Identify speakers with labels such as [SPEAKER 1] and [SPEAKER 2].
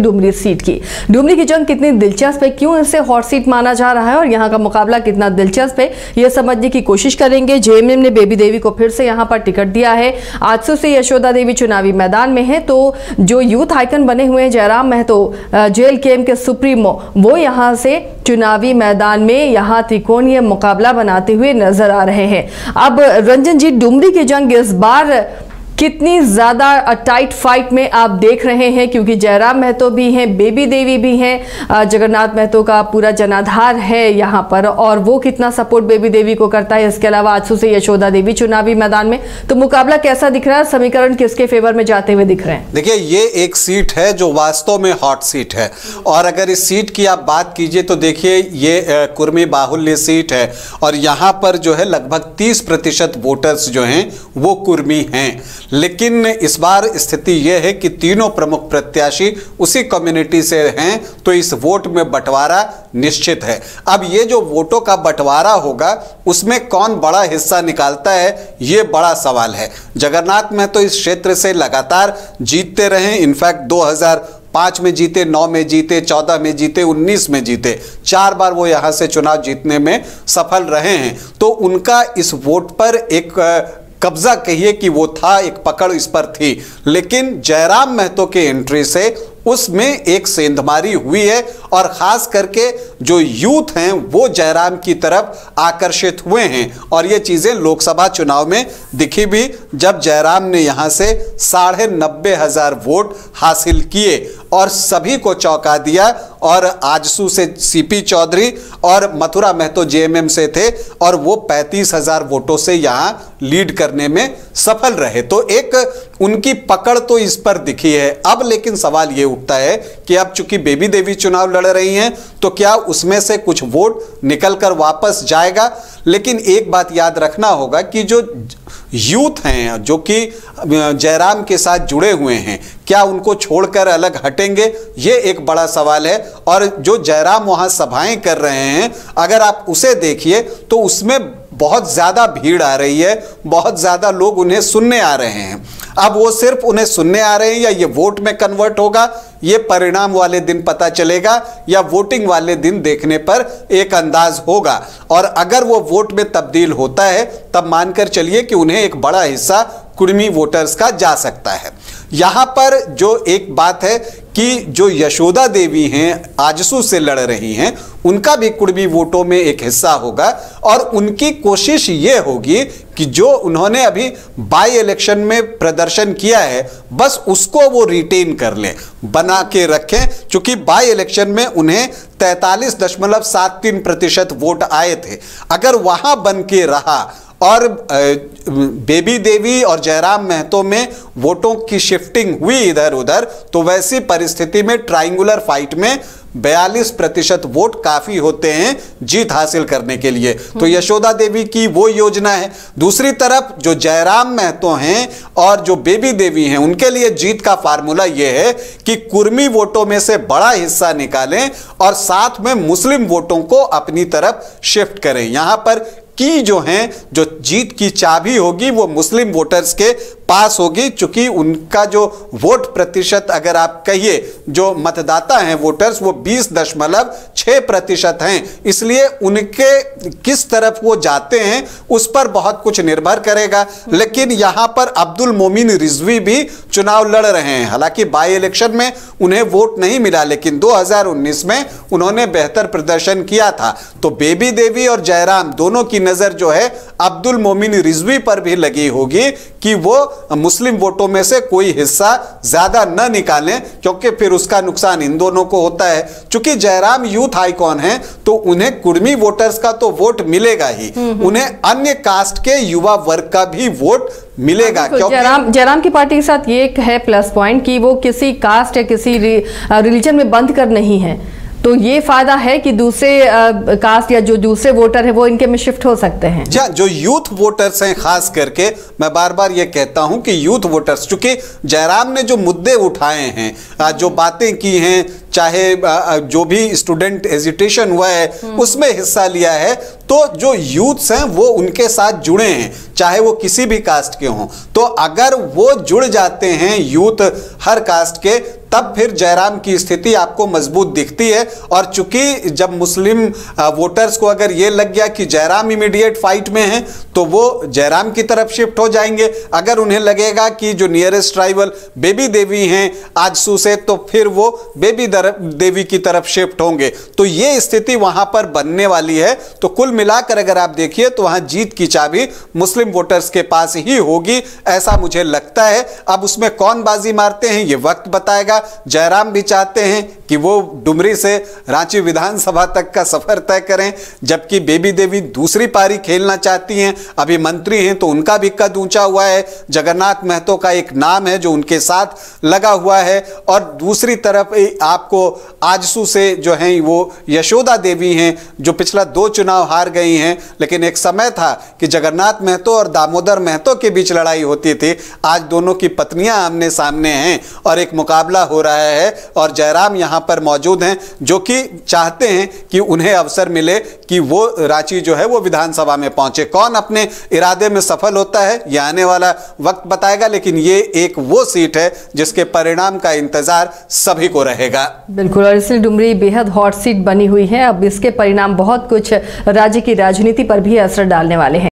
[SPEAKER 1] Dumri seat की। डुमरी की जंग कितनी दिलचस्प है, क्यों इसे हॉट सीट माना जा रहा है और यहाँ का मुकाबला कितना दिलचस्प है, ये समझने की कोशिश करेंगे। जेएमएम ने बेबी देवी को फिर से यहाँ पर टिकट दिया है। आजसू से यशोदा देवी चुनावी मैदान में है, तो जो यूथ आइकन बने हुए हैं जयराम महतो JLKM के सुप्रीमो, वो यहाँ से चुनावी मैदान में यहाँ त्रिकोणीय मुकाबला बनाते हुए नजर आ रहे हैं। अब रंजन जी, डुमरी की जंग इस बार कितनी ज्यादा टाइट फाइट में आप देख रहे हैं, क्योंकि जयराम महतो भी हैं, बेबी देवी भी हैं, जगन्नाथ महतो का पूरा जनाधार है यहाँ पर, और वो कितना सपोर्ट बेबी देवी को करता है। इसके अलावा आजसू से यशोदा देवी चुनावी मैदान में, तो मुकाबला कैसा दिख रहा है, समीकरण किसके फेवर में जाते हुए दिख रहे हैं?
[SPEAKER 2] देखिए, ये एक सीट है जो वास्तव में हॉट सीट है, और अगर इस सीट की आप बात कीजिए तो देखिए ये कुर्मी बाहुल्य सीट है, और यहाँ पर जो है लगभग 30% वोटर्स जो हैं वो कुर्मी हैं। लेकिन इस बार स्थिति यह है कि तीनों प्रमुख प्रत्याशी उसी कम्युनिटी से हैं, तो इस वोट में बंटवारा निश्चित है। अब ये जो वोटों का बंटवारा होगा उसमें कौन बड़ा हिस्सा निकालता है, ये बड़ा सवाल है। जगन्नाथ महतो इस क्षेत्र से लगातार जीतते रहे, इनफैक्ट 2005 में जीते, 9 में जीते, 14 में जीते, 19 में जीते, 4 बार वो यहाँ से चुनाव जीतने में सफल रहे हैं। तो उनका इस वोट पर एक कब्जा कहिए कि वो था, एक पकड़ इस पर थी। लेकिन जयराम महतो के एंट्री से उसमें एक सेंधमारी हुई है, और खास करके जो यूथ हैं वो जयराम की तरफ आकर्षित हुए हैं, और ये चीजें लोकसभा चुनाव में दिखी भी, जब जयराम ने यहां से 90,500 वोट हासिल किए और सभी को चौंका दिया। और आजसू से सीपी चौधरी और मथुरा महतो जेएमएम से थे, और वो 35,000 वोटों से यहां लीड करने में सफल रहे। तो एक उनकी पकड़ तो इस पर दिखी है। अब लेकिन सवाल ये उठता है कि अब चूंकि बेबी देवी चुनाव लड़ रही हैं, तो क्या उसमें से कुछ वोट निकलकर वापस जाएगा। लेकिन एक बात याद रखना होगा कि जो यूथ हैं जो कि जयराम के साथ जुड़े हुए हैं, क्या उनको छोड़कर अलग हटेंगे, ये एक बड़ा सवाल है। और जो जयराम वहां सभाएं कर रहे हैं, अगर आप उसे देखिए तो उसमें बहुत ज्यादा भीड़ आ रही है, बहुत ज्यादा लोग उन्हें सुनने आ रहे हैं। अब वो सिर्फ उन्हें सुनने आ रहे हैं या ये वोट में कन्वर्ट होगा, ये परिणाम वाले दिन पता चलेगा, या वोटिंग वाले दिन देखने पर एक अंदाज होगा। और अगर वो वोट में तब्दील होता है, तब मानकर चलिए कि उन्हें एक बड़ा हिस्सा कुर्मी वोटर्स का जा सकता है। यहां पर जो एक बात है कि जो यशोदा देवी हैं, आजसू से लड़ रही हैं, उनका भी कुर्मी वोटों में एक हिस्सा होगा, और उनकी कोशिश ये होगी कि जो उन्होंने अभी बाई इलेक्शन में प्रदर्शन किया है, बस उसको वो रिटेन कर लें, बना के रखें। चूंकि बाई इलेक्शन में उन्हें 43.73% वोट आए थे, अगर वहां बन के रहा और बेबी देवी और जयराम महतो में वोटों की शिफ्टिंग हुई इधर उधर, तो वैसी परिस्थिति में ट्रायंगुलर फाइट में 42% वोट काफी होते हैं जीत हासिल करने के लिए। तो यशोदा देवी की वो योजना है। दूसरी तरफ जो जयराम महतो हैं और जो बेबी देवी हैं, उनके लिए जीत का फार्मूला ये है कि कुर्मी वोटों में से बड़ा हिस्सा निकालें और साथ में मुस्लिम वोटों को अपनी तरफ शिफ्ट करें। यहां पर की जो हैं, जो जीत की चाबी होगी वो मुस्लिम वोटर्स के पास होगी, चूंकि उनका जो वोट प्रतिशत अगर आप कहिए, जो मतदाता हैं वोटर्स, वो 20.6% हैं। इसलिए उनके किस तरफ वो जाते हैं उस पर बहुत कुछ निर्भर करेगा। लेकिन यहां पर अब्दुल मोमिन रिजवी भी चुनाव लड़ रहे हैं। हालांकि बाई इलेक्शन में उन्हें वोट नहीं मिला, लेकिन 2019 में उन्होंने बेहतर प्रदर्शन किया था। तो बेबी देवी और जयराम दोनों की नजर जो है अब्दुल मोमिन रिजवी पर भी लगी होगी कि वो मुस्लिम वोटों में से कोई हिस्सा ज्यादा न निकालें, क्योंकि फिर उसका नुकसान इन दोनों को होता है। चूंकि जयराम यूथ आइकॉन हैं, तो उन्हें कुर्मी वोटर्स का तो वोट मिलेगा ही, उन्हें अन्य कास्ट के युवा वर्ग का भी वोट मिलेगा।
[SPEAKER 1] क्योंकि जयराम की पार्टी के साथ ये है प्लस पॉइंट कि वो किसी कास्ट या किसी रिलीजन में बंद कर नहीं है, तो ये फायदा है कि दूसरे कास्ट या जो दूसरे वोटर है वो इनके में शिफ्ट हो सकते हैं।
[SPEAKER 2] जो यूथ वोटर्स हैं, खास करके मैं बार बार ये कहता हूं कि यूथ वोटर्स, चूंकि जयराम ने जो मुद्दे उठाए हैं, जो बातें की हैं, चाहे जो भी स्टूडेंट एजिटेशन हुआ है उसमें हिस्सा लिया है, तो जो यूथ्स हैं वो उनके साथ जुड़े हैं। चाहे वो किसी भी कास्ट के हों। तो अगर वो जुड़ जाते हैं यूथ हर कास्ट के, तब फिर जयराम की स्थिति आपको मजबूत दिखती है। और चूंकि जब मुस्लिम वोटर्स को अगर ये लग गया कि जयराम इमीडिएट फाइट में है, तो वो जयराम की तरफ शिफ्ट हो जाएंगे। अगर उन्हें लगेगा कि जो नियरेस्ट राइवल बेबी देवी हैं आजसू से, तो फिर वो बेबी देवी की तरफ शिफ्ट होंगे। तो ये स्थिति वहां पर बनने वाली है। तो कुल मिलाकर अगर आप देखिए तो वहां जीत की चाबी मुस्लिम वोटर्स के पास ही होगी, ऐसा मुझे लगता है। अब उसमें कौन बाजी मारते हैं ये वक्त बताएगा। जयराम भी चाहते हैं कि वो डुमरी से रांची विधानसभा तक का सफर तय करें, जबकि बेबी देवी दूसरी पारी खेलना चाहती हैं। अभी मंत्री हैं तो उनका भी कद ऊंचा हुआ है। जगन्नाथ महतो का एक नाम है जो उनके साथ लगा हुआ है। और दूसरी तरफ आपको आजसू से जो हैं वो यशोदा देवी हैं, जो पिछला 2 चुनाव हार गई हैं। लेकिन एक समय था कि जगन्नाथ महतो और दामोदर महतो के बीच लड़ाई होती थी। आज दोनों की पत्नियां आमने सामने हैं और एक मुकाबला हो रहा है। और जयराम यहां पर मौजूद हैं, जो कि चाहते हैं कि उन्हें अवसर मिले कि वो रांची जो है वो विधानसभा में पहुंचे। कौन अपने इरादे में सफल होता है ये आने वाला वक्त बताएगा। लेकिन ये एक वो सीट है जिसके परिणाम का इंतजार सभी को रहेगा।
[SPEAKER 1] बिल्कुल, और इसलिए डुमरी बेहद हॉट सीट बनी हुई है। अब इसके परिणाम बहुत कुछ राज्य की राजनीति पर भी असर डालने वाले हैं।